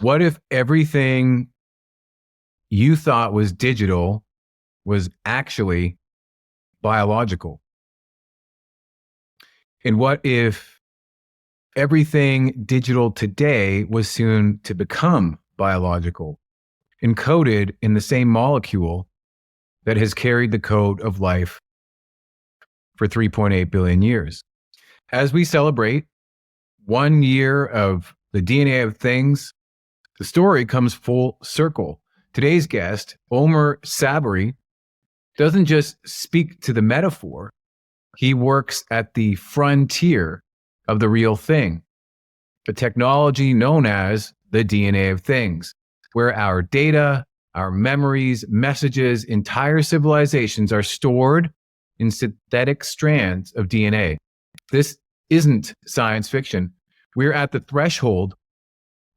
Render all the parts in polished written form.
What if everything you thought was digital was actually biological? And what if everything digital today was soon to become biological, encoded in the same molecule that has carried the code of life for 3.8 billion years? As we celebrate 1 year of the DNA of things, the story comes full circle. Today's guest, Omer Sabary, doesn't just speak to the metaphor, he works at the frontier of the real thing, the technology known as the DNA of things, where our data, our memories, messages, entire civilizations are stored in synthetic strands of DNA. This isn't science fiction. We're at the threshold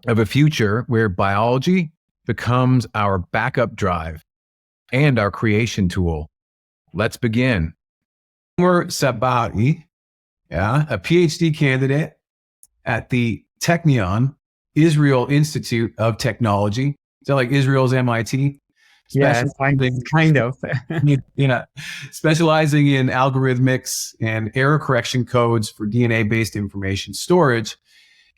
of a future where biology becomes our backup drive and our creation tool. Let's begin. Omer Sabary, a PhD candidate at the Technion, Israel Institute of Technology. Is that like Israel's MIT? Yes, kind of. Specializing in algorithmics and error correction codes for DNA-based information storage.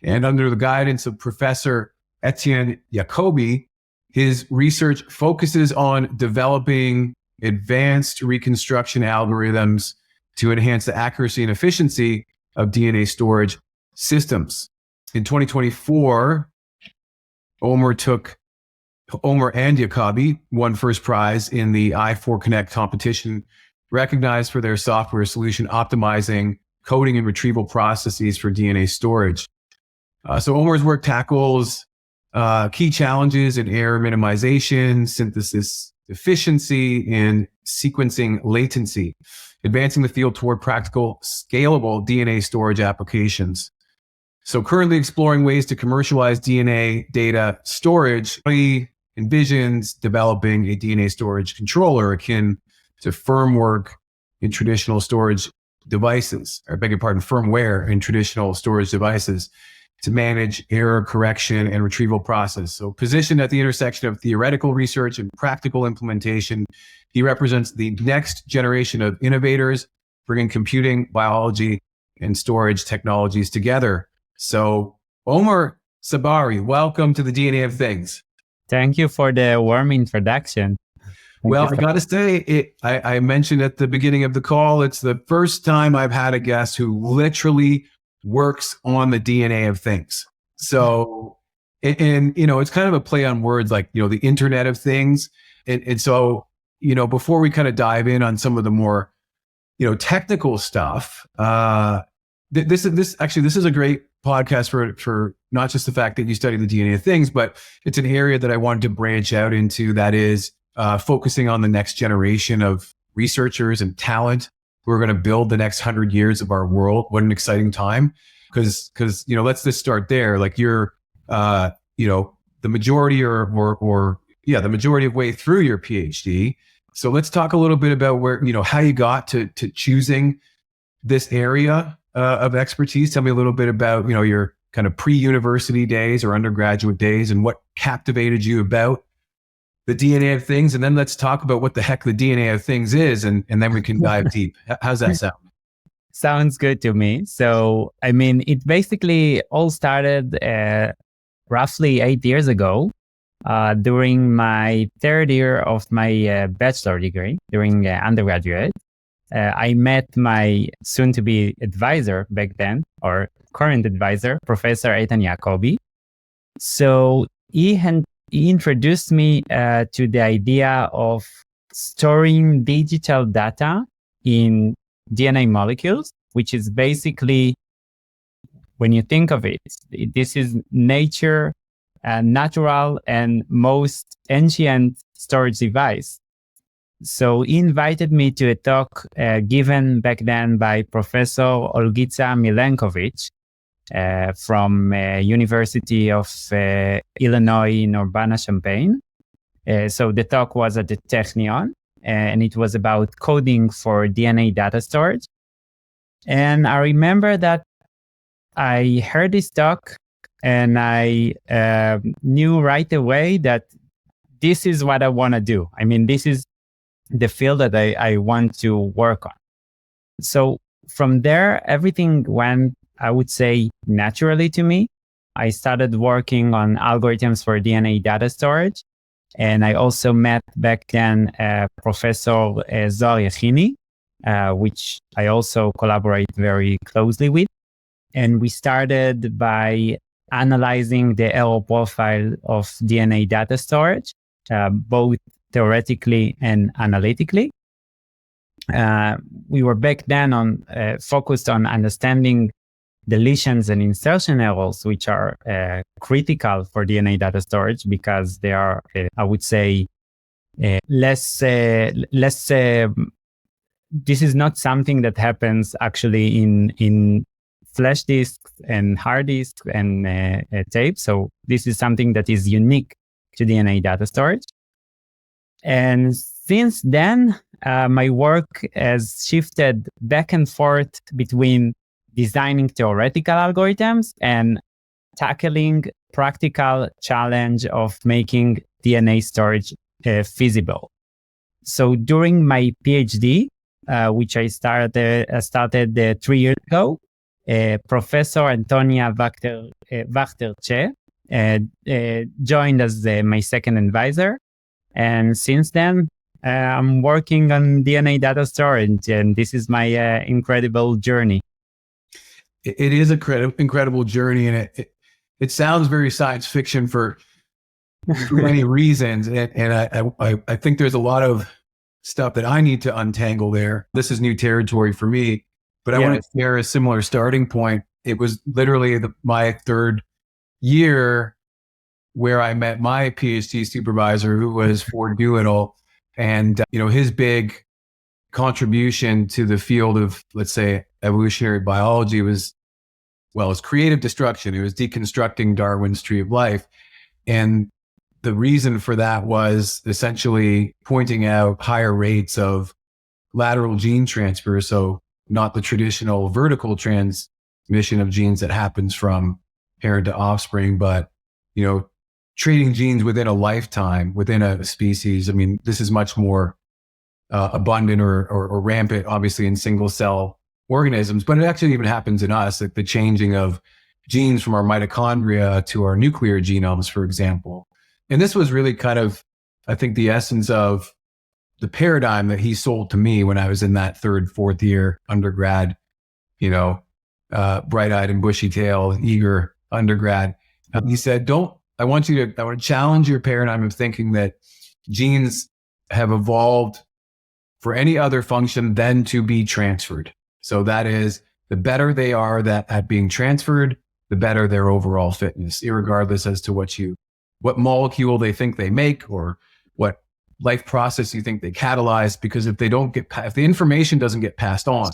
And under the guidance of Professor Etienne Jacobi, his research focuses on developing advanced reconstruction algorithms to enhance the accuracy and efficiency of DNA storage systems. In 2024, Omer and Jacobi won first prize in the i4 Connect competition, recognized for their software solution optimizing coding and retrieval processes for DNA storage. So Omer's work tackles key challenges in error minimization, synthesis efficiency, and sequencing latency, advancing the field toward practical, scalable DNA storage applications. So currently exploring ways to commercialize DNA data storage, he envisions developing a DNA storage controller akin to firmware in traditional storage devices, firmware in traditional storage devices, to manage error correction and retrieval process. So positioned at the intersection of theoretical research and practical implementation, he represents the next generation of innovators, bringing computing, biology, and storage technologies together. So Omer Sabary, welcome to the DNA of Things. Thank you for the warm introduction. Well, I got to say, I mentioned at the beginning of the call, it's the first time I've had a guest who literally works on the DNA of things. So, and it's kind of a play on words like, the Internet of Things. And so, before we kind of dive in on some of the more, technical stuff, this is a great podcast for not just the fact that you study the DNA of things, but it's an area that I wanted to branch out into, that is focusing on the next generation of researchers and talent who are going to build the next 100 years of our world. What an exciting time. Because let's just start there. Like you're, the majority the majority of way through your PhD. So let's talk a little bit about where, how you got to choosing this area of expertise. Tell me a little bit about, your kind of pre-university days or undergraduate days and what captivated you about the DNA of things. And then let's talk about what the heck the DNA of things is. And then we can dive deep. How's that sound? Sounds good to me. So, it basically all started roughly 8 years ago during my third year of my bachelor degree, during undergraduate. I met my soon-to-be advisor back then, or current advisor, Professor Etienne Jacobi. So he introduced me to the idea of storing digital data in DNA molecules, which is basically, when you think of it, this is natural and most ancient storage device. So he invited me to a talk given back then by Professor Olgica Milenkovic from University of Illinois in Urbana-Champaign. So the talk was at the Technion, and it was about coding for DNA data storage. And I remember that I heard this talk and I knew right away that this is what I want to do. I mean, this is the field that I want to work on. So from there, everything went, I would say, naturally to me. I started working on algorithms for DNA data storage. And I also met back then Professor Zohar Yachini, which I also collaborate very closely with. And we started by analyzing the error profile of DNA data storage, both theoretically and analytically. We were back then focused on understanding deletions and insertion errors, which are critical for DNA data storage because they are, I would say, less. This is not something that happens actually in flash disks and hard disks and tape. So this is something that is unique to DNA data storage. And since then, my work has shifted back and forth between designing theoretical algorithms and tackling practical challenge of making DNA storage feasible. So during my PhD, which I started 3 years ago, Professor Antonia Wachter-Che joined as my second advisor. And since then, I'm working on DNA data storage, and this is my incredible journey. It is an incredible journey, and it sounds very science fiction for many reasons. And I think there's a lot of stuff that I need to untangle there. This is new territory for me, but I want to share a similar starting point. It was literally my third year where I met my PhD supervisor, who was Ford Doolittle, and his big contribution to the field of, let's say, evolutionary biology was, well, it's creative destruction. It was deconstructing Darwin's tree of life. And the reason for that was essentially pointing out higher rates of lateral gene transfer. So not the traditional vertical transmission of genes that happens from parent to offspring, but, trading genes within a lifetime, within a species. I mean, this is much more abundant or rampant, obviously, in single cell organisms, but it actually even happens in us, like the changing of genes from our mitochondria to our nuclear genomes, for example. And this was really kind of, I think, the essence of the paradigm that he sold to me when I was in that third, fourth year undergrad, bright-eyed and bushy-tailed, eager undergrad. He said, I want to challenge your paradigm of thinking that genes have evolved for any other function than to be transferred. So that is, the better they are at being transferred, the better their overall fitness, irregardless as to what molecule they think they make or what life process you think they catalyze. Because if the information doesn't get passed on,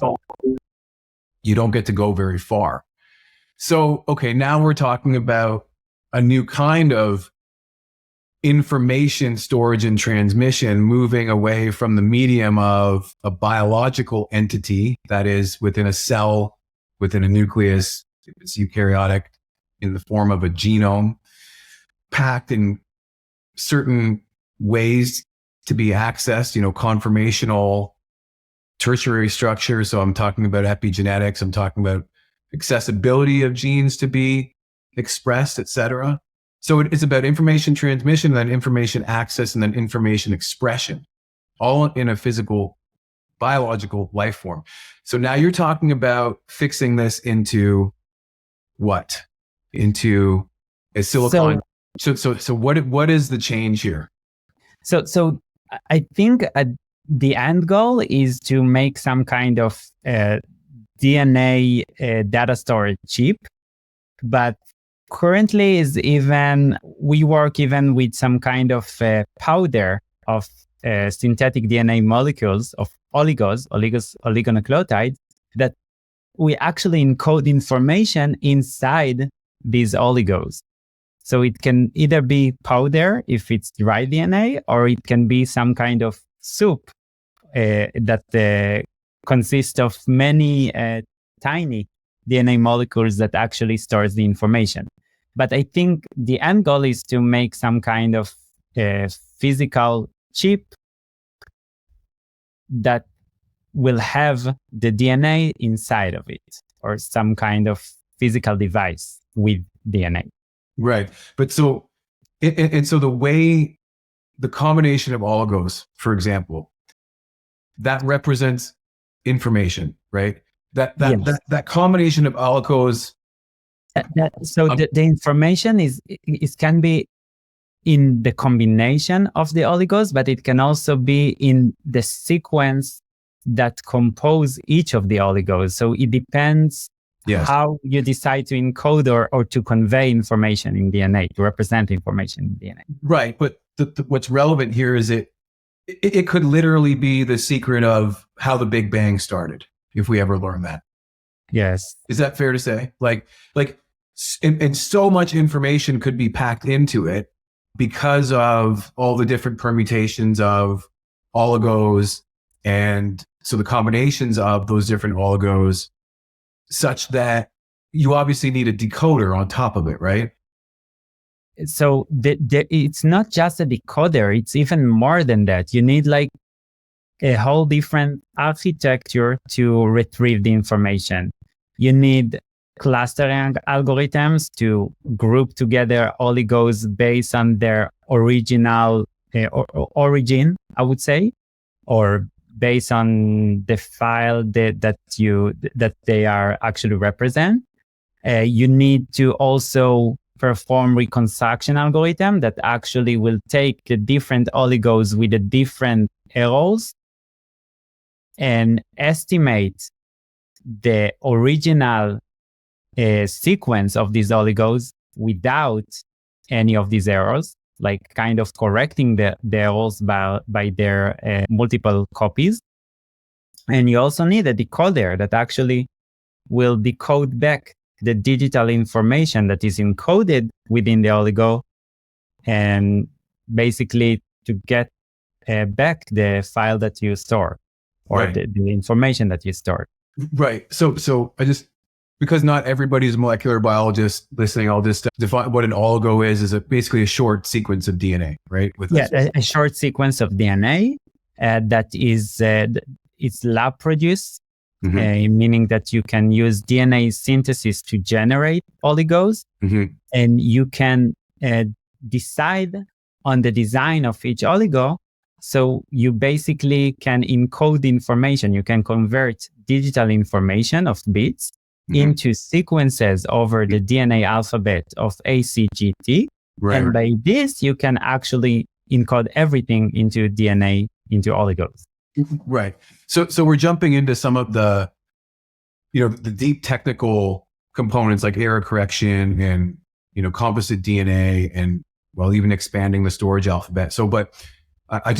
you don't get to go very far. So, okay, now we're talking about a new kind of information storage and transmission, moving away from the medium of a biological entity that is within a cell, within a nucleus, if it's eukaryotic, in the form of a genome, packed in certain ways to be accessed, conformational tertiary structure. So I'm talking about epigenetics. I'm talking about accessibility of genes to be expressed, etc. So it's about information transmission, then information access, and then information expression, all in a physical, biological life form. So now you're talking about fixing this into what? Into a silicon. So what is the change here? So I think the end goal is to make some kind of DNA data storage chip, but currently we work even with some kind of powder of synthetic DNA molecules of oligonucleotides that we actually encode information inside these oligos. So it can either be powder if it's dry DNA, or it can be some kind of soup that consists of many tiny DNA molecules that actually stores the information. But I think the end goal is to make some kind of physical chip that will have the DNA inside of it, or some kind of physical device with DNA. Right. But so, and so the way, the combination of oligos, for example, that represents information, right? That combination of oligos. So the information is can be in the combination of the oligos, but it can also be in the sequence that compose each of the oligos. So it depends how you decide to encode or to convey information in DNA, to represent information in DNA. Right. But what's relevant here is it could literally be the secret of how the Big Bang started, if we ever learn that. Yes. Is that fair to say? And so much information could be packed into it because of all the different permutations of oligos. And so the combinations of those different oligos, such that you obviously need a decoder on top of it, right? So it's not just a decoder, it's even more than that. You need like a whole different architecture to retrieve the information. You need clustering algorithms to group together oligos based on their original origin, I would say, or based on the file that they are actually represent. You need to also perform reconstruction algorithm that actually will take the different oligos with the different errors and estimate the original sequence of these oligos without any of these errors, like kind of correcting the errors by their multiple copies. And you also need a decoder that actually will decode back the digital information that is encoded within the oligo, and basically to get back the file that you store, or the information that you stored. Right. So I just, because not everybody's a molecular biologist listening, I'll just define what an oligo is basically a short sequence of DNA, right? A short sequence of DNA that is it's lab produced, meaning that you can use DNA synthesis to generate oligos, and you can decide on the design of each oligo. So you basically can encode information. You can convert digital information of bits into sequences over the DNA alphabet of ACGT. And by this, you can actually encode everything into DNA, into oligos. Right. So we're jumping into some of the, the deep technical components like error correction and, composite DNA and, well, even expanding the storage alphabet. So, but I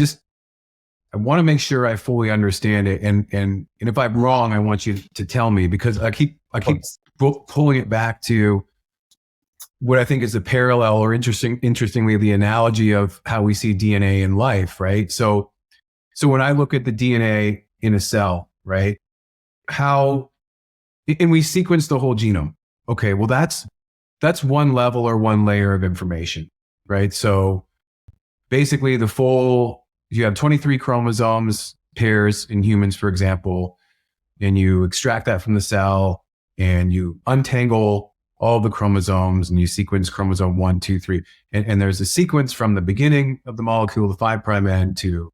want to make sure I fully understand it. And if I'm wrong, I want you to tell me, because I keep pulling it back to what I think is a parallel, or interestingly, the analogy of how we see DNA in life, right? So when I look at the DNA in a cell, right, and we sequence the whole genome. Okay, well, that's one level or one layer of information, right? So basically you have 23 chromosomes pairs in humans, for example, and you extract that from the cell and you untangle all the chromosomes and you sequence chromosome 1, 2, 3. And there's a sequence from the beginning of the molecule, the 5' end, to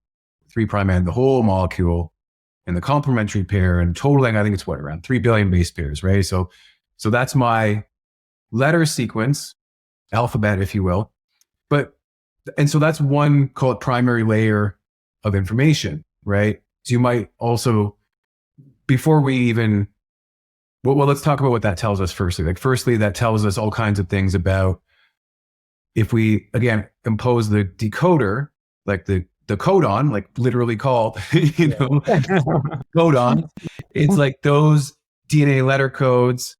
3' end, the whole molecule, and the complementary pair, and totaling, I think it's around 3 billion base pairs, right? So that's my letter sequence, alphabet, if you will. And so that's one, call it primary layer of information, right? So you might also, before we even, well, let's talk about what that tells us firstly. Firstly, that tells us all kinds of things about, if we, again, impose the decoder, like the codon, like literally called, codon, it's like those DNA letter codes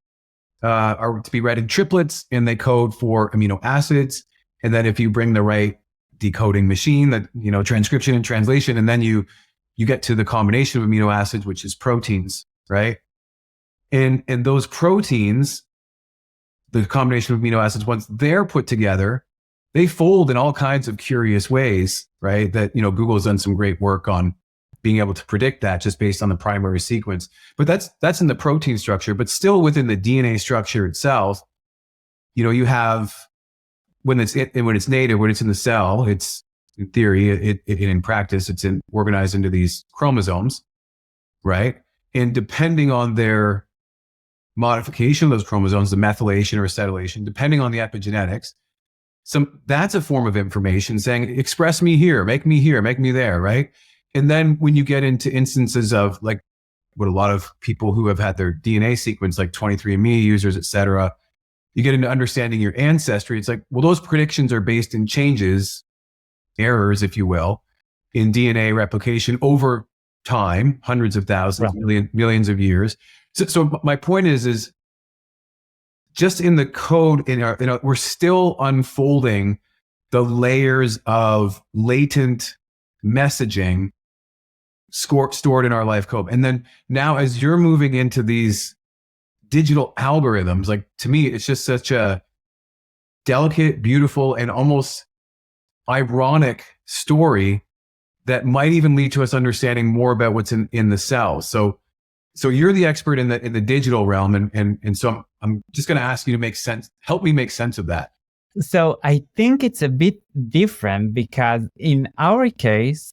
are to be read in triplets, and they code for amino acids. And then if you bring the right decoding machine, that, transcription and translation, and then you get to the combination of amino acids, which is proteins, right? And those proteins, the combination of amino acids, once they're put together, they fold in all kinds of curious ways, right? That, Google has done some great work on being able to predict that just based on the primary sequence. But that's in the protein structure, but still within the DNA structure itself, you have, when it's native, when it's in the cell, it's, in theory, in practice, it's organized into these chromosomes, right? And depending on their modification of those chromosomes, the methylation or acetylation, depending on the epigenetics, that's a form of information saying, express me here, make me there, right? And then when you get into instances of like what a lot of people who have had their DNA sequence, like 23andMe users, et cetera, you get into understanding your ancestry. It's like, well, those predictions are based in changes, errors, if you will, in DNA replication over time, hundreds of thousands, millions of years. So my point is just in the code, we're still unfolding the layers of latent messaging stored in our life code. And then now, as you're moving into these digital algorithms, like, to me, it's just such a delicate, beautiful, and almost ironic story that might even lead to us understanding more about what's in the cells. So you're the expert in the digital realm, and so I'm just going to ask you to help me make sense of that. So I think it's a bit different because in our case,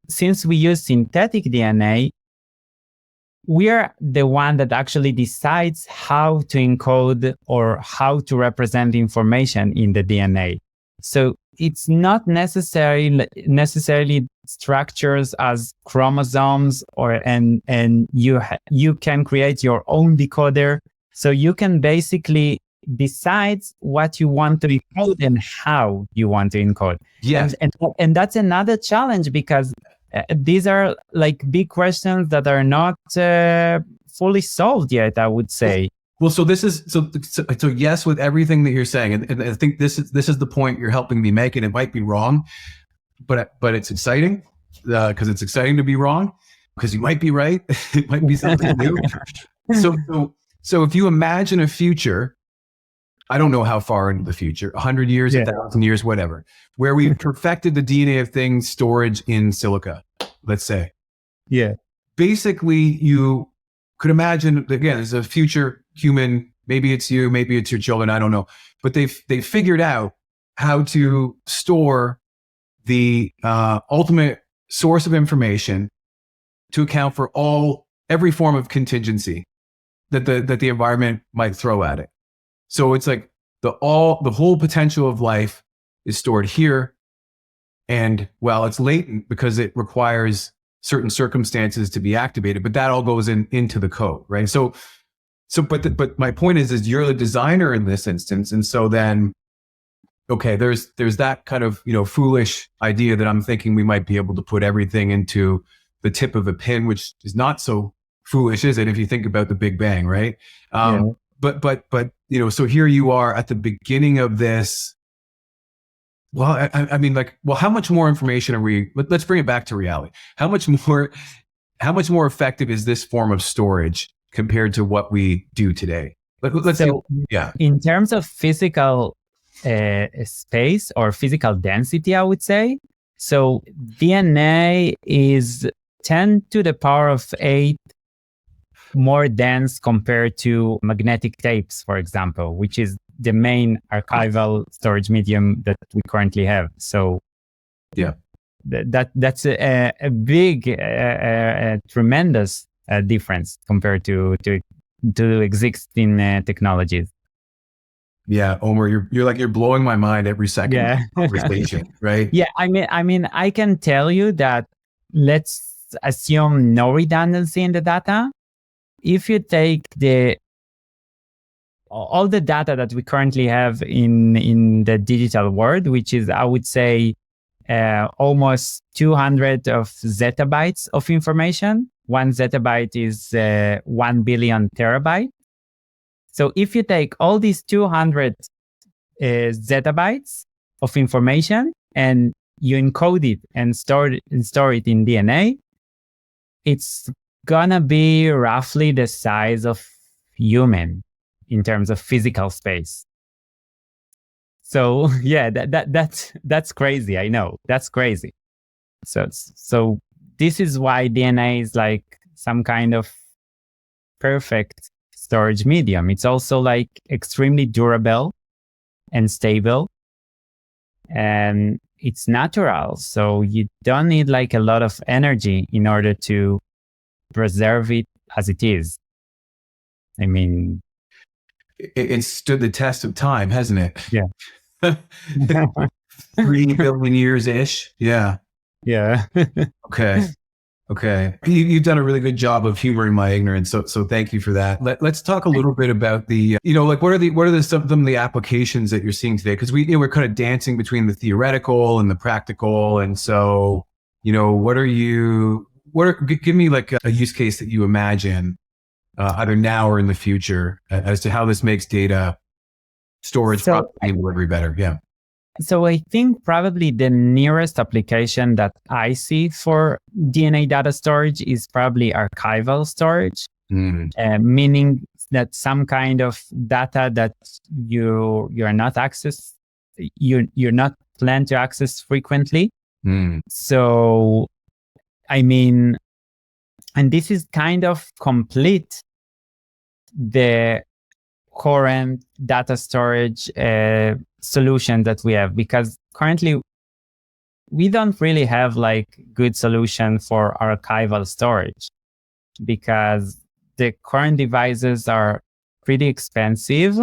since we use synthetic DNA, we are the one that actually decides how to encode or how to represent information in the DNA. So it's not necessarily structures as chromosomes, and you can create your own decoder. So you can basically decide what you want to encode and how you want to encode. Yes. And that's another challenge because these are like big questions that are not fully solved yet, I would say. Well, so this is so yes, with everything that you're saying, and I think this is the point you're helping me make, and it might be wrong, but it's exciting because it's exciting to be wrong because you might be right. It might be something new. So if you imagine a future, I don't know how far into the future, 100 years, 1,000 years, whatever, where we've perfected the DNA of things storage in silica, let's say. Yeah. Basically, you could imagine, again, there's a future human, maybe it's you, maybe it's your children, I don't know. But they've figured out how to store the ultimate source of information to account for every form of contingency that the environment might throw at it. So it's like the whole potential of life is stored here. And well, it's latent because it requires certain circumstances to be activated, but that all goes into the code, right? But my point is you're the designer in this instance. And so then, okay, there's that kind of, foolish idea that I'm thinking we might be able to put everything into the tip of a pin, which is not so foolish, is it? If you think about the Big Bang, right? But so here you are at the beginning of this. Well, I mean, how much more information are we? Let's bring it back to reality. How much more effective is this form of storage compared to what we do today? In terms of physical space or physical density, I would say, so DNA is 10 to the power of 8 more dense compared to magnetic tapes, for example, which is the main archival storage medium that we currently have. So yeah, that's a big, tremendous difference compared to existing technologies. Yeah, Omer, you're blowing my mind every second of the conversation, right? Yeah, I mean, I can tell you that let's assume no redundancy in the data. If you take all the data that we currently have in the digital world, which is, I would say, almost 200 of zettabytes of information. 1 zettabyte is 1 billion terabyte. So if you take all these 200 zettabytes of information and you encode it and store it in DNA, it's gonna be roughly the size of human in terms of physical space. So yeah, that's crazy. I know that's crazy. So this is why DNA is like some kind of perfect storage medium. It's also like extremely durable and stable, and it's natural. So you don't need like a lot of energy in order to preserve it as it is. I mean, It's stood the test of time, hasn't it? yeah. 3 billion years ish. Yeah. Yeah. Okay. Okay. You've done a really good job of humoring my ignorance. So thank you for that. Let's talk a little bit about the, like what are some of the applications that you're seeing today? Because we're kind of dancing between the theoretical and the practical. And so, give me like a use case that you imagine either now or in the future as to how this makes data storage processing and delivery better. Yeah. So I think probably the nearest application that I see for DNA data storage is probably archival storage, meaning that some kind of data that you're not you're not planned to access frequently. So, I mean, and this is kind of complete the current data storage solution that we have, because currently we don't really have like good solution for archival storage, because the current devices are pretty expensive,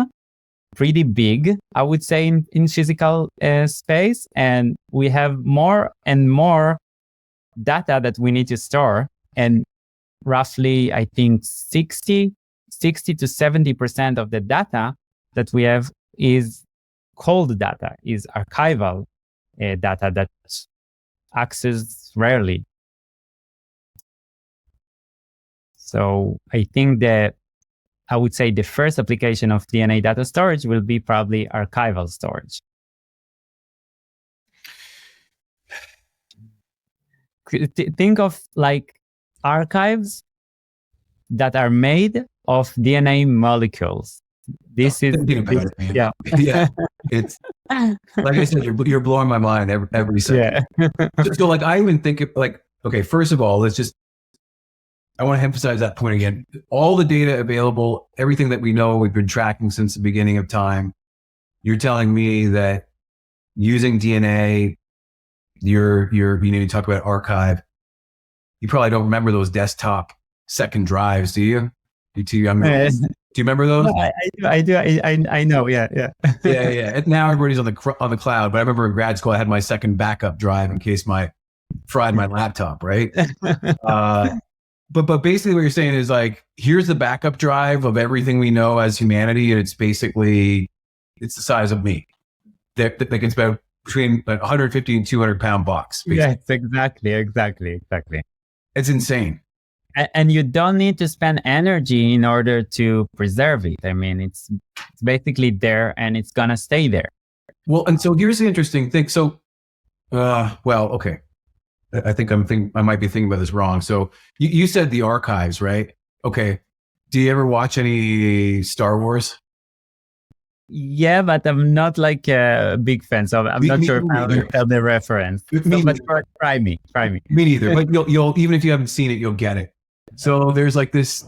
pretty big, I would say, in physical space, and we have more and more data that we need to store, and roughly I think 60 to 70% of the data that we have is cold data, is archival data that's accessed rarely. So I think that I would say the first application of DNA data storage will be probably archival storage. Think of like archives that are made of DNA molecules. This is yeah. It's like I said, you're blowing my mind every second. Yeah. So like I even think of like, okay, first of all, I want to emphasize that point again. All the data available, everything that we know, we've been tracking since the beginning of time. You're telling me that using DNA, you need to talk about archive. You probably don't remember those desktop second drives, do you? You're too young. Do you remember those? No, I do. I know. Yeah. Yeah. And now everybody's on the cloud. But I remember in grad school, I had my second backup drive in case fried my laptop, right? But basically what you're saying is like, here's the backup drive of everything we know as humanity. And it's the size of me. That can spend between like 150 and 200 pound box. Basically. Yes, exactly. It's insane. And you don't need to spend energy in order to preserve it. I mean, it's basically there and it's going to stay there. Well, and so here's the interesting thing. So, okay. I think I might be thinking about this wrong. So you said the archives, right? Okay. Do you ever watch any Star Wars? Yeah, but I'm not like a big fan, so I'm not sure if I'll tell the reference. But try me. Me neither. But you'll even if you haven't seen it, you'll get it. So there's like this.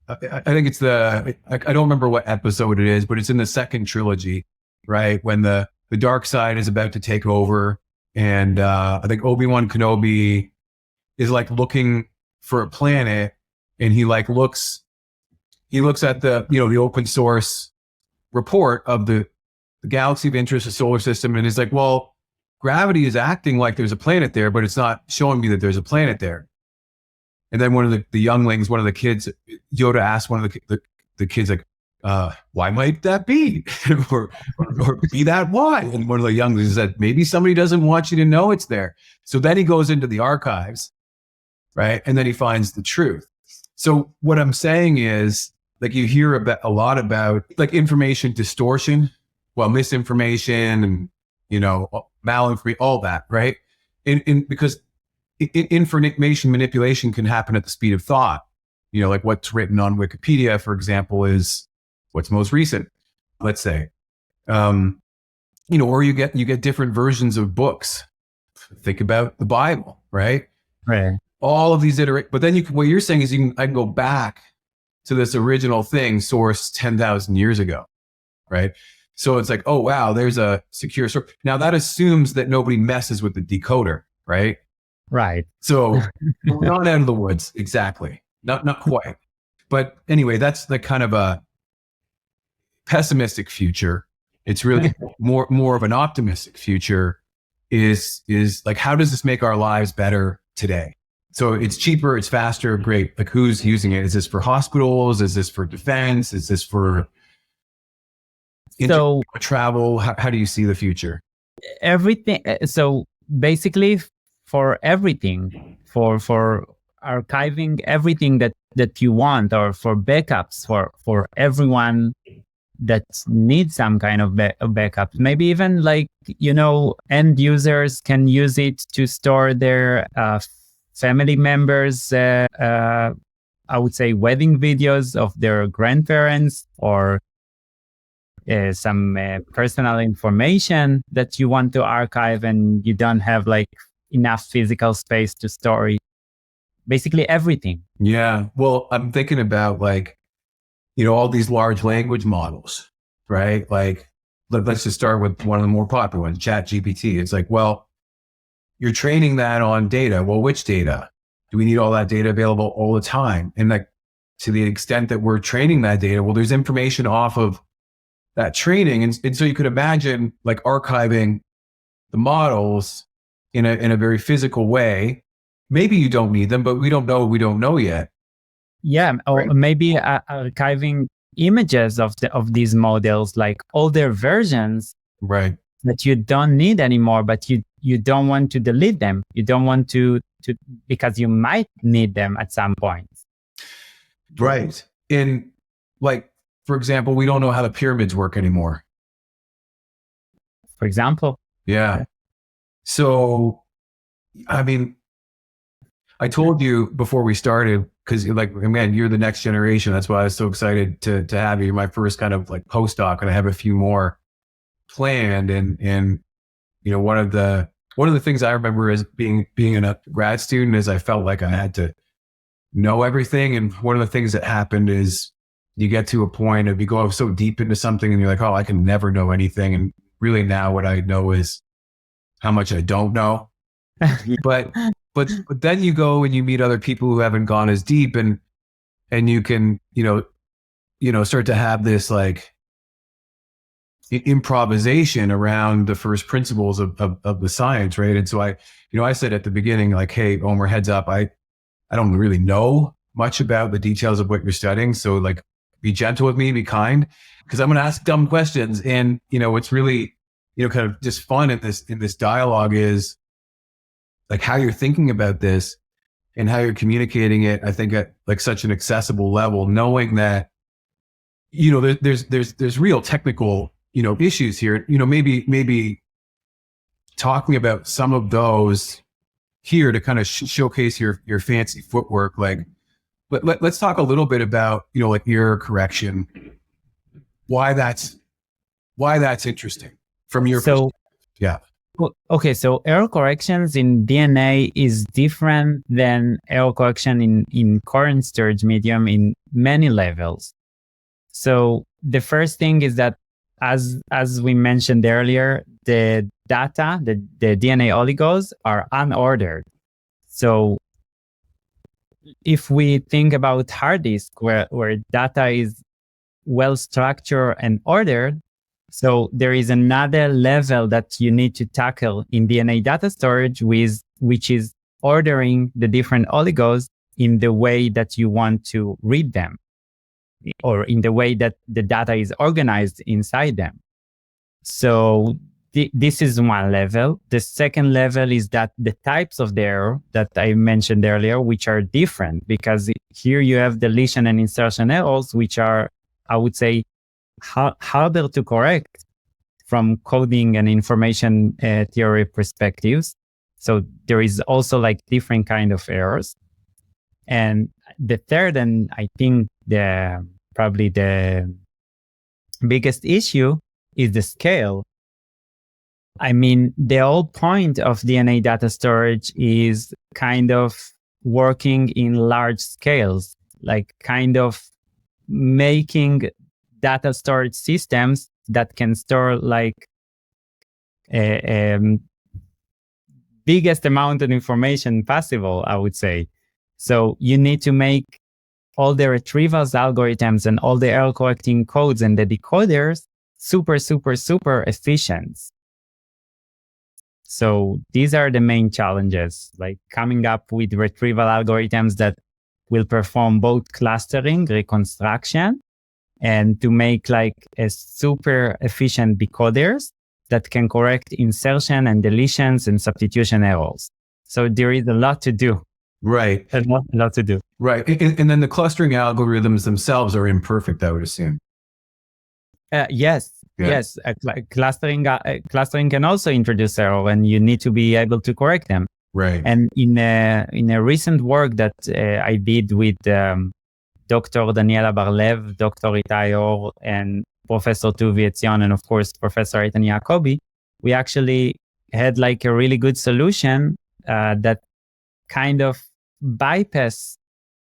I think it's I don't remember what episode it is, but it's in the second trilogy, right? When the dark side is about to take over. And I think Obi-Wan Kenobi is like looking for a planet, and he looks at the the open source report of the galaxy of interest, the solar system, and is like, well, gravity is acting like there's a planet there, but it's not showing me that there's a planet there. And then one of the younglings, one of the kids, Yoda asked one of the kids like, why might that be? or be that why? And one of the younglings said, maybe somebody doesn't want you to know it's there. So then he goes into the archives, right? And then he finds the truth. So what I'm saying is, like, you hear a lot about like information distortion, misinformation and, malinformation, all that, right? Because information manipulation can happen at the speed of thought. Like what's written on Wikipedia, for example, is what's most recent, let's say. Or you get different versions of books. Think about the Bible, right? Right. All of these but then what you're saying is I can go back to this original thing sourced 10,000 years ago, right? So it's like, oh wow, there's a secure source. Now that assumes that nobody messes with the decoder, right? Right. So we're not out of the woods, exactly. Not quite. But anyway, that's the kind of a pessimistic future. It's really more of an optimistic future. Is like, how does this make our lives better today? So it's cheaper, it's faster, great. Like, who's using it? Is this for hospitals? Is this for defense? Is this for travel? How do you see the future? Everything. So basically, for everything, for archiving everything that you want, or for backups, for everyone that needs some kind of backup. Maybe even like, end users can use it to store their family members, I would say wedding videos of their grandparents, or some personal information that you want to archive and you don't have like enough physical space to store it. Basically everything. Yeah. Well, I'm thinking about like, all these large language models, right? Like, let's just start with one of the more popular ones, ChatGPT. It's like, well, you're training that on data. Well, which data? Do we need all that data available all the time? And like, to the extent that we're training that data, well, there's information off of that training. And so you could imagine like archiving the models in a very physical way. Maybe you don't need them, but we don't know yet. Yeah, or maybe archiving images of these models, like older versions, right? That you don't need anymore, but you don't want to delete them. You don't want to because you might need them at some point. Right. And like, for example, we don't know how the pyramids work anymore. For example. Yeah. So, I mean, I told you before we started, because like, man, you're the next generation. That's why I was so excited to have you. You're my first kind of like postdoc, and I have a few more planned. And one of the things I remember as being a grad student is I felt like I had to know everything. And one of the things that happened is you get to a point of you go so deep into something and you're like, oh, I can never know anything. And really now what I know is how much I don't know. But then you go and you meet other people who haven't gone as deep, and you can, start to have this like improvisation around the first principles of the science. Right. And so I said at the beginning, like, hey, Omer, heads up. I don't really know much about the details of what you're studying. So like, be gentle with me, be kind, because I'm going to ask dumb questions. And, what's really, kind of just fun in this dialogue is like how you're thinking about this and how you're communicating it. I think at like such an accessible level, knowing that, there's real technical, issues here, maybe talking about some of those here to kind of showcase your fancy footwork. Like, but let's talk a little bit about, like error correction, why that's interesting from your perspective. Yeah. Okay, so error corrections in DNA is different than error correction in current storage medium in many levels. So the first thing is that, as we mentioned earlier, the data, the DNA oligos are unordered. So if we think about hard disk where data is well structured and ordered, so there is another level that you need to tackle in DNA data storage, which is ordering the different oligos in the way that you want to read them, or in the way that the data is organized inside them. So this is one level. The second level is that the types of the error that I mentioned earlier, which are different, because here you have deletion and insertion errors, which are, I would say, harder to correct from coding and information theory perspectives. So there is also like different kind of errors. And the third, and I think probably the biggest issue is the scale. I mean, the whole point of DNA data storage is kind of working in large scales, like kind of making data storage systems that can store like biggest amount of information possible, I would say. So you need to make all the retrievals algorithms and all the error correcting codes and the decoders super, super, super efficient. So these are the main challenges, like coming up with retrieval algorithms that will perform both clustering, reconstruction, and to make like a super efficient decoders that can correct insertion and deletions and substitution errors. So there is a lot to do. Right. A lot to do. Right. And then the clustering algorithms themselves are imperfect, I would assume. Yes. Yeah. Yes. Clustering can also introduce error, and you need to be able to correct them. Right. And in a recent work that I did with Dr. Daniela Bar-Lev, Dr. Itai Or, and Professor Tuvi Etzion, and of course, Professor Eitan Yacobi, we actually had like a really good solution that kind of bypass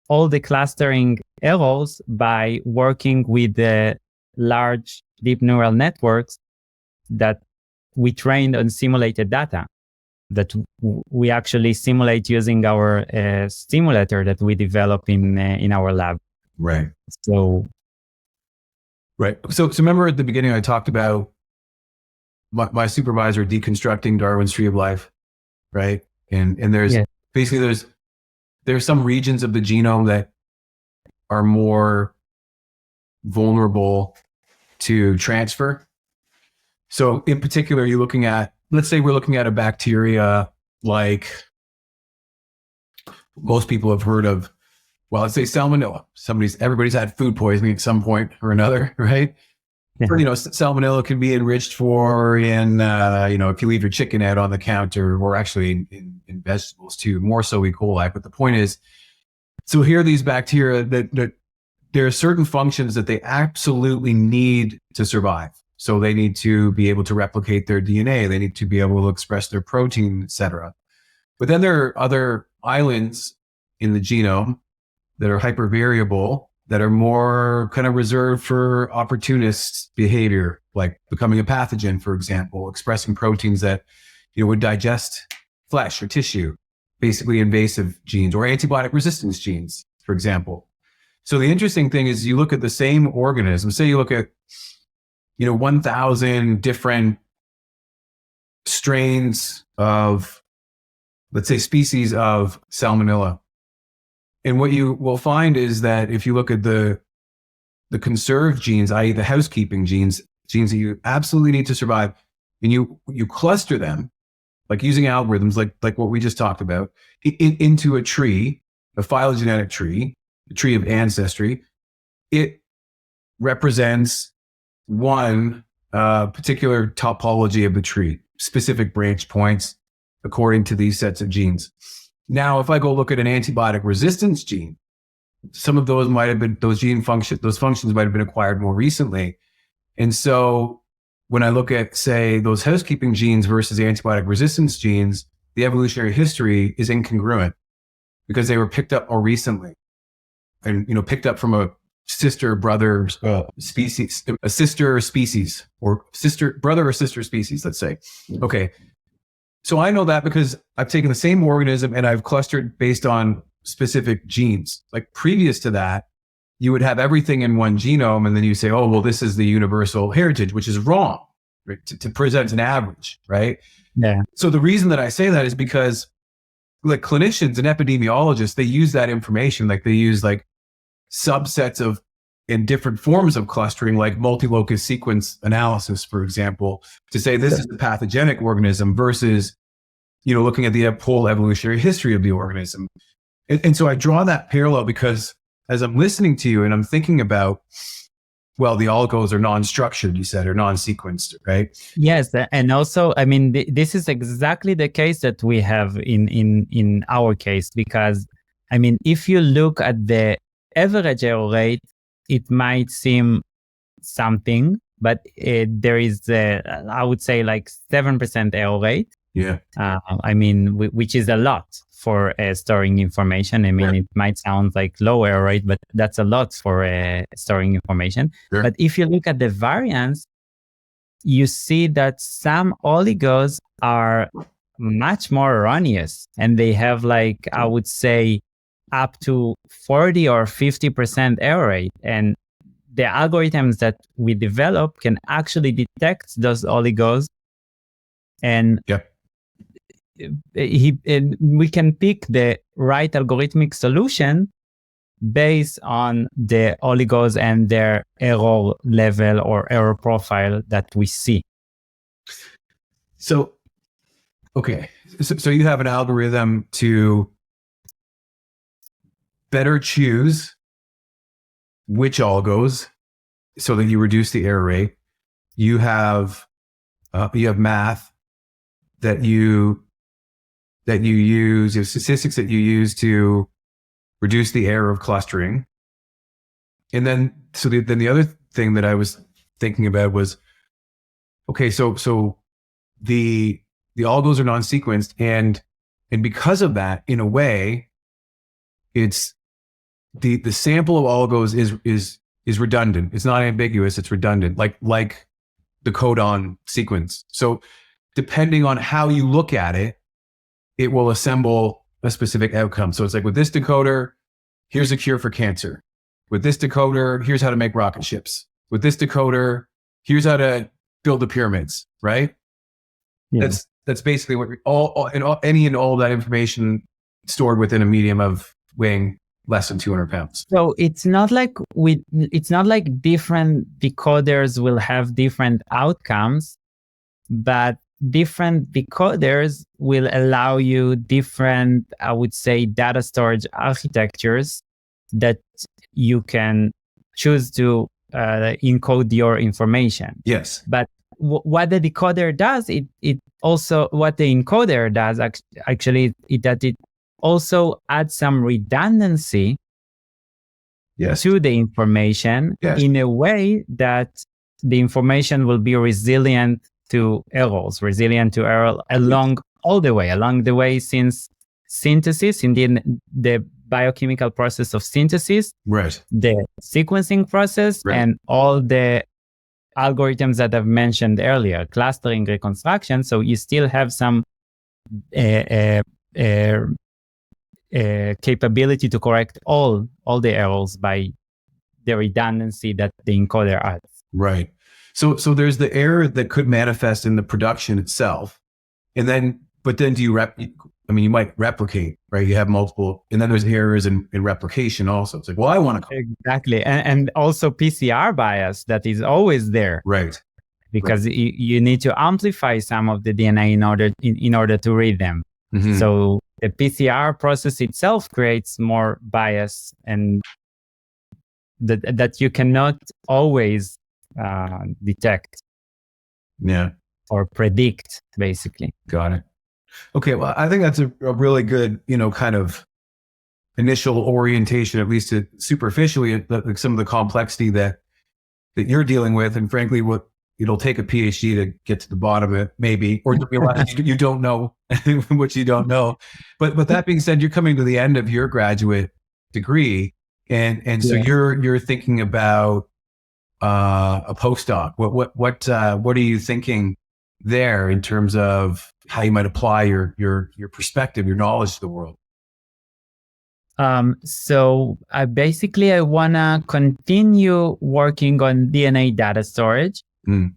all the clustering errors by working with the large deep neural networks that we trained on simulated data that we actually simulate using our simulator that we develop in our lab. Right. So, right. So remember at the beginning, I talked about my supervisor deconstructing Darwin's tree of life, right? And there's basically there's some regions of the genome that are more vulnerable to transfer. So in particular, you're looking at, let's say we're looking at a bacteria like most people have heard of, well, let's say salmonella. Everybody's had food poisoning at some point or another, right? Yeah. Or, salmonella can be enriched for in, if you leave your chicken out on the counter, or actually in vegetables too, more so E. coli. But the point is, so here are these bacteria that there are certain functions that they absolutely need to survive. So they need to be able to replicate their DNA. They need to be able to express their protein, et cetera. But then there are other islands in the genome that are hypervariable, that are more kind of reserved for opportunist behavior, like becoming a pathogen, for example, expressing proteins that would digest flesh or tissue, basically invasive genes, or antibiotic resistance genes, for example. So the interesting thing is you look at the same organism, say you look at 1,000 different strains of, let's say, species of salmonella. And what you will find is that if you look at the conserved genes, i.e. the housekeeping genes that you absolutely need to survive, and you cluster them, like using algorithms like what we just talked about, into a tree, a phylogenetic tree, a tree of ancestry, it represents one particular topology of the tree, specific branch points according to these sets of genes. Now, if I go look at an antibiotic resistance gene, some of those might have been, those functions might have been acquired more recently. And so when I look at, say, those housekeeping genes versus antibiotic resistance genes, the evolutionary history is incongruent because they were picked up more recently and, picked up from a brother or sister species, let's say. Okay. So I know that because I've taken the same organism and I've clustered based on specific genes. Like previous to that, you would have everything in one genome and then you say, oh, well, this is the universal heritage, which is wrong, right? To present an average, right? Yeah. So the reason that I say that is because like clinicians and epidemiologists, they use that information, like they use like subsets of in different forms of clustering, like multi-locus sequence analysis, for example, to say this is the pathogenic organism versus, looking at the whole evolutionary history of the organism. And so I draw that parallel because as I'm listening to you and I'm thinking about, well, the oligos are non-structured, you said, or non-sequenced, right? Yes. And also, I mean, this is exactly the case that we have in our case, because, I mean, if you look at the average error rate, it might seem something, but there is, I would say, like 7% error rate. Yeah. I mean, which is a lot for storing information. I mean, Yeah. it might sound like low error rate, but that's a lot for storing information. Sure. But if you look at the variance, you see that some oligos are much more erroneous, and they have, like, I would say, up to 40 or 50% error rate. And the algorithms that we develop can actually detect those oligos, and Yep. we can pick the right algorithmic solution based on the oligos and their error level or error profile that we see. So, okay. So you have an algorithm to better choose which oligos so that you reduce the error rate. You have math that you use, you have statistics that you use to reduce the error of clustering. And then, then the other thing that I was thinking about was, okay, so the oligos are non-sequenced, and because of that, in a way, it's the sample of oligos is redundant. It's not ambiguous. It's redundant, like the codon sequence. So depending on how you look at it, it will assemble a specific outcome. So it's like, with this decoder, here's a cure for cancer. With this decoder, here's how to make rocket ships. With this decoder, here's how to build the pyramids, right? Yeah. That's basically what any and all that information stored within a medium of weighing less than 200 pounds. So it's not like different decoders will have different outcomes, but different decoders will allow you different, I would say, data storage architectures that you can choose to encode your information. Yes. But what the decoder does, it also, what the encoder does actually, that it also adds some redundancy to the information in a way that the information will be resilient to errors, along the way since synthesis, indeed the biochemical process of synthesis, right, the sequencing process, right, and all the algorithms that I've mentioned earlier, clustering, reconstruction. So you still have some capability to correct all the errors by the redundancy that the encoder adds. Right. So there's the error that could manifest in the production itself, but then do you you might replicate, right? You have multiple, and then there's errors in replication also. It's like, well, I want to exactly, and also PCR bias that is always there, right? Because you need to amplify some of the DNA in order to read them. Mm-hmm. So the PCR process itself creates more bias, and that you cannot always detect. Yeah. Or predict, basically. Got it. Okay, well, I think that's a really good, kind of initial orientation, at least superficially, like some of the complexity that you're dealing with, and frankly, what it'll take a PhD to get to the bottom of it, maybe, or to realize you don't know what you don't know. But that being said, you're coming to the end of your graduate degree, and so you're thinking about a postdoc. What are you thinking there in terms of how you might apply your perspective, your knowledge to the world? So I want to continue working on DNA data storage,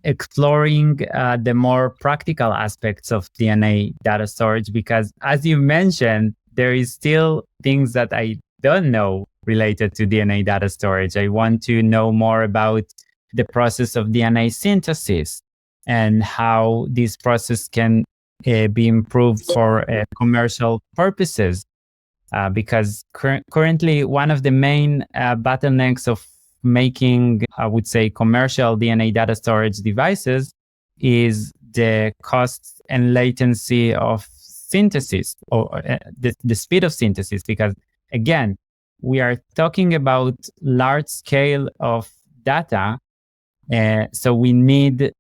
exploring the more practical aspects of DNA data storage, because as you mentioned, there is still things that I don't know related to DNA data storage. I want to know more about the process of DNA synthesis and how this process can be improved for commercial purposes. Because currently, one of the main bottlenecks of making, I would say, commercial DNA data storage devices is the cost and latency of synthesis, or the speed of synthesis. Because again, we are talking about large scale of data So we need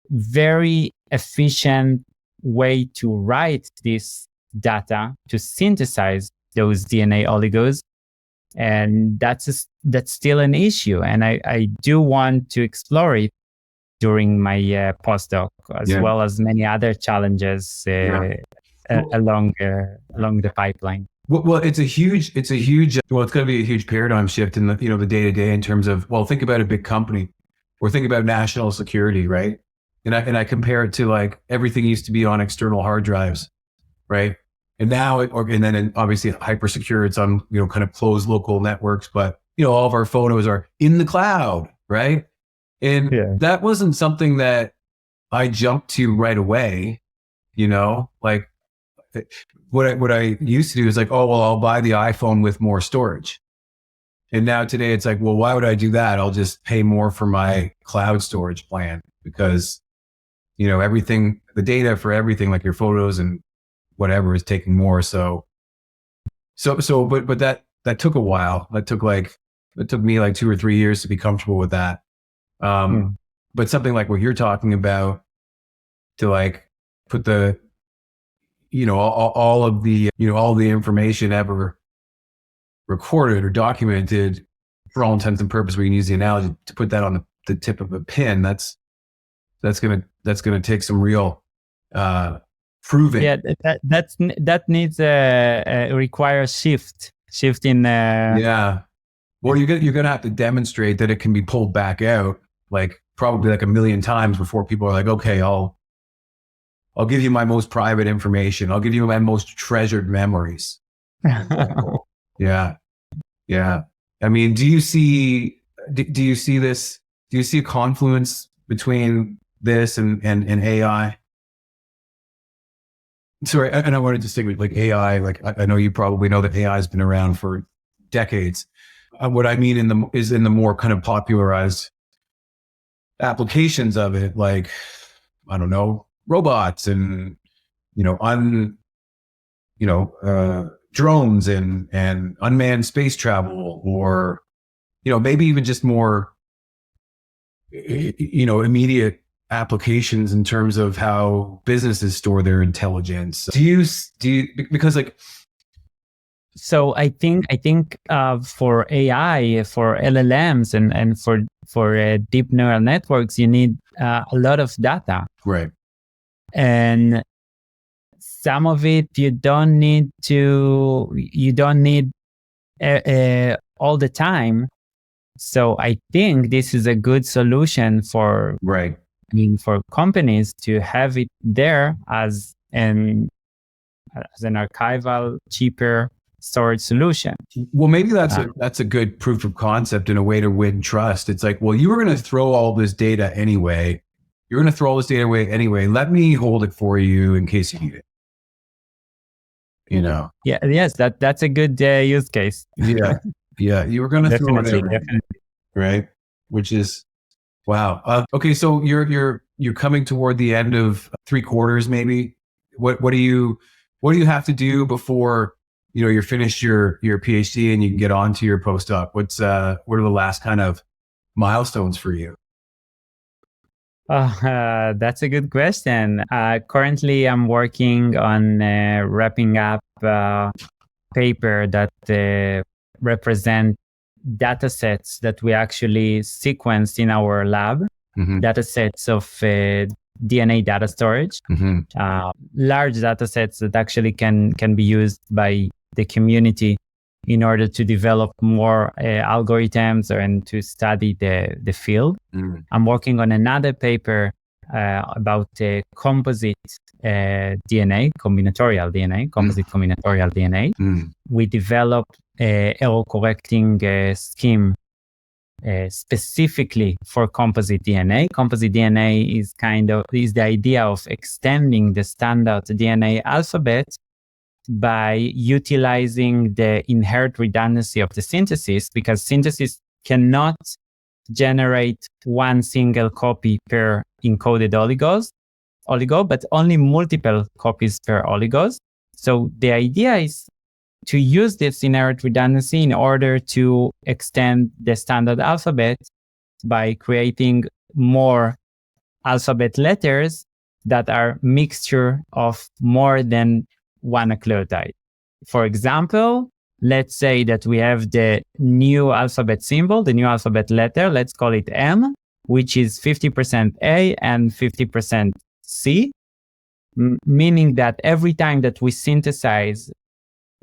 very efficient way to write this data to synthesize those DNA oligos. And that's still an issue. And I do want to explore it during my postdoc, as well as many other challenges along the pipeline. Well, it's going to be a huge paradigm shift in the day to day in terms of, well, think about a big company or think about national security, right? And I compare it to like everything used to be on external hard drives, right? And now, and then obviously hyper secure, it's on, kind of closed local networks, but all of our photos are in the cloud, right? And that wasn't something that I jumped to right away, like what I used to do is like, oh, well, I'll buy the iPhone with more storage. And now today it's like, well, why would I do that? I'll just pay more for my cloud storage plan because, everything, the data for everything, like your photos and whatever, is taking more. But that took a while. It took me like 2 or 3 years to be comfortable with that. But something like what you're talking about, to like put the, all of the information ever recorded or documented, for all intents and purposes, we can use the analogy to put that on the tip of a pin. That's gonna take some real proving. Yeah, that needs requires shift in. Yeah. Well, you're gonna have to demonstrate that it can be pulled back out, like probably like 1 million times before people are like, okay, I'll give you my most private information. I'll give you my most treasured memories. Yeah. I mean, do you see this? Do you see a confluence between this and AI? Sorry, and I wanted to distinguish like AI. Like I know you probably know that AI has been around for decades. What I mean is in the more kind of popularized applications of it, like I don't know, robots and drones and unmanned space travel, or maybe even just more immediate applications in terms of how businesses store their intelligence. Do you because like, so I think for AI, for LLMs and for deep neural networks, you need a lot of data, right? And some of it you don't need all the time. So I think this is a good solution for companies to have it there as an archival, cheaper storage solution. Well, maybe that's a good proof of concept and a way to win trust. It's like, well, you were going to throw all this data anyway. You're going to throw all this data away anyway. Let me hold it for you in case you need it. Yeah. Yes. That's a good use case. Yeah. You were going to throw it away, right? Which is wow. Okay, so you're coming toward the end of 3 quarters, maybe. What do you have to do before you're finished your PhD and you can get on to your postdoc? What are the last kind of milestones for you? That's a good question. Currently, I'm working on wrapping up a paper that represent data sets that we actually sequenced in our lab, data sets of DNA data storage, large data sets that actually can be used by the community in order to develop more algorithms and to study the field. I'm working on another paper about composite DNA, combinatorial DNA. We developed error correcting scheme specifically for composite DNA. Composite DNA is the idea of extending the standard DNA alphabet by utilizing the inherent redundancy of the synthesis, because synthesis cannot generate one single copy per encoded oligo, but only multiple copies per oligos. So the idea is to use this inherent redundancy in order to extend the standard alphabet by creating more alphabet letters that are mixture of more than one nucleotide. For example, let's say that we have the new alphabet symbol, the new alphabet letter, let's call it M, which is 50% A and 50% C, meaning that every time that we synthesize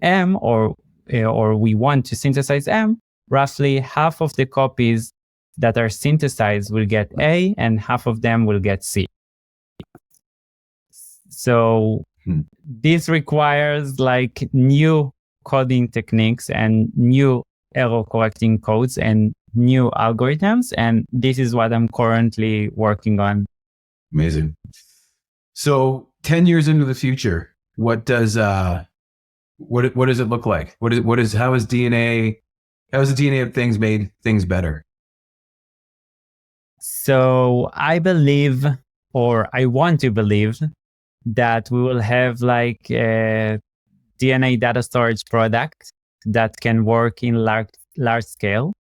M or we want to synthesize M, roughly half of the copies that are synthesized will get A and half of them will get C. So this requires like new coding techniques and new error correcting codes and new algorithms. And this is what I'm currently working on. Amazing. So 10 years into the future, what does what does it look like? How is the DNA of things made things better? So I believe, or I want to believe, that we will have like a DNA data storage product that can work in large scale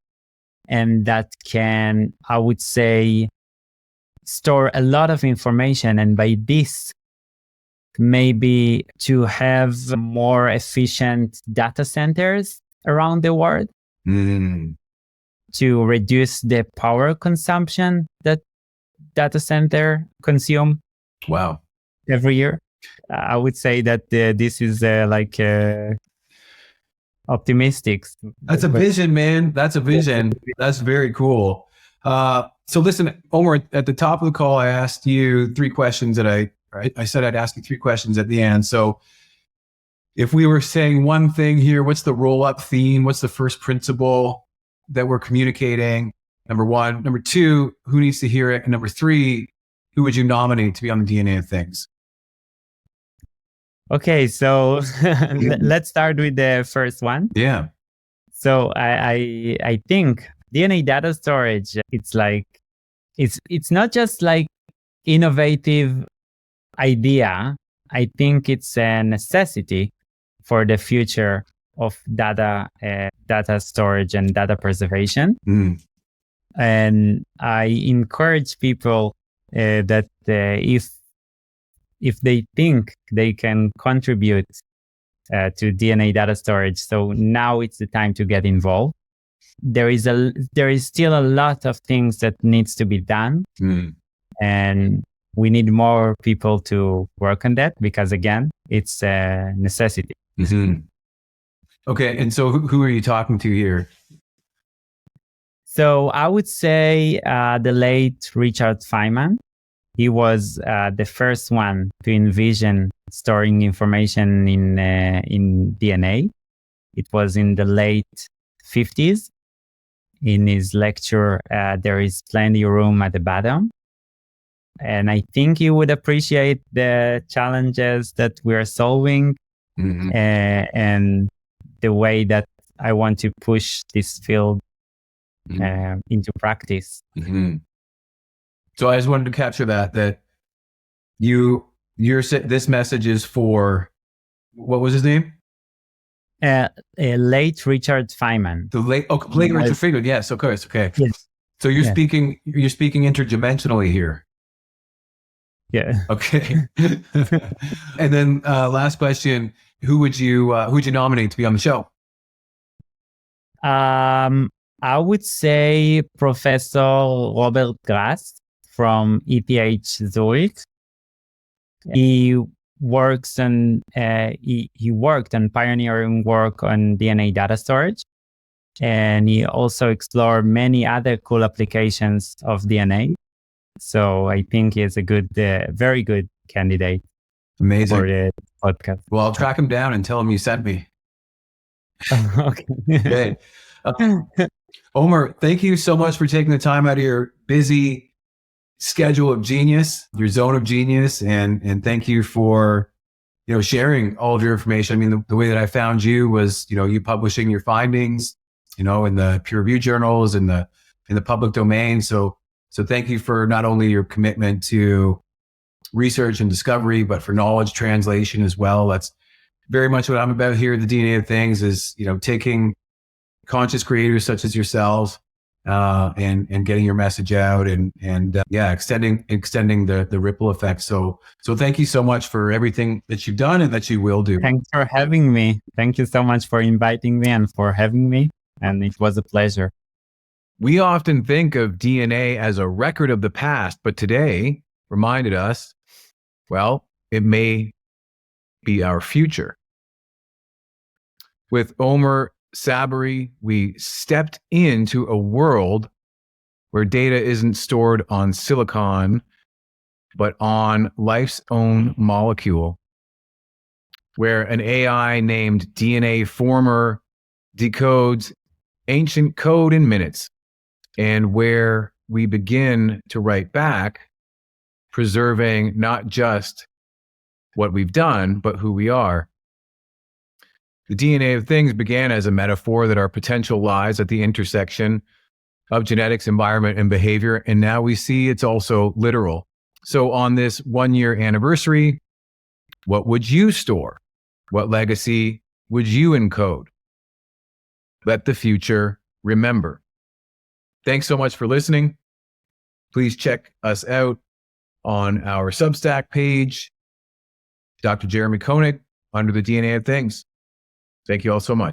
and that can, I would say, store a lot of information. And by this, maybe to have more efficient data centers around the world to reduce the power consumption that data center consume. Wow. Every year. I would say that this is optimistic. That's a vision, man. That's a vision. That's very cool. So listen, Omer, at the top of the call, I asked you 3 questions that I said I'd ask you 3 questions at the end. So if we were saying one thing here, what's the roll-up theme? What's the first principle that we're communicating? Number 1. Number 2, who needs to hear it? And number 3, who would you nominate to be on the DNA of things? Okay, so let's start with the first one. Yeah. So I think DNA data storage, it's not just like innovative idea. I think it's a necessity for the future of data storage and data preservation. And I encourage people that if they think they can contribute to DNA data storage, so now it's the time to get involved. There is still a lot of things that needs to be done, and we need more people to work on that because again, it's a necessity. Okay, and so who are you talking to here? So I would say the late Richard Feynman. He was the first one to envision storing information in DNA. It was in the late 50s. In his lecture, there is plenty of room at the bottom. And I think you would appreciate the challenges that we are solving and the way that I want to push this field into practice. So I just wanted to capture that this message is for, what was his name? Late Richard Feynman. Late Richard Feynman. Yes, of course. Okay. Yes. So you're speaking interdimensionally here. Yeah. Okay. And then last question: who would you nominate to be on the show? I would say Professor Robert Grass from ETH Zurich. He works on he worked on pioneering work on DNA data storage, and he also explored many other cool applications of DNA. So I think he is a good, very good candidate. Amazing. For the podcast. Well, I'll track him down and tell him you sent me. Okay. Omer, thank you so much for taking the time out of your busy schedule of genius, your zone of genius, and thank you for sharing all of your information. I mean, the way that I found you was you publishing your findings in the peer review journals in the public domain. So thank you for not only your commitment to research and discovery, but for knowledge translation as well. That's very much what I'm about here at the DNA of Things is taking conscious creators such as yourselves and getting your message out and extending the ripple effect. So thank you so much for everything that you've done and that you will do. Thanks for having me. Thank you so much for inviting me and for having me. And it was a pleasure. We often think of DNA as a record of the past, but today reminded us, well, it may be our future. With Omer Sabary, we stepped into a world where data isn't stored on silicon, but on life's own molecule, where an AI named DNA Former decodes ancient code in minutes, and where we begin to write back, preserving not just what we've done, but who we are. The DNA of things began as a metaphor that our potential lies at the intersection of genetics, environment, and behavior, and now we see it's also literal. So on this 1 year anniversary, what would you store? What legacy would you encode? Let the future remember. Thanks so much for listening. Please check us out on our Substack page, Dr. Jeremy Koenig, under the DNA of Things. Thank you all so much.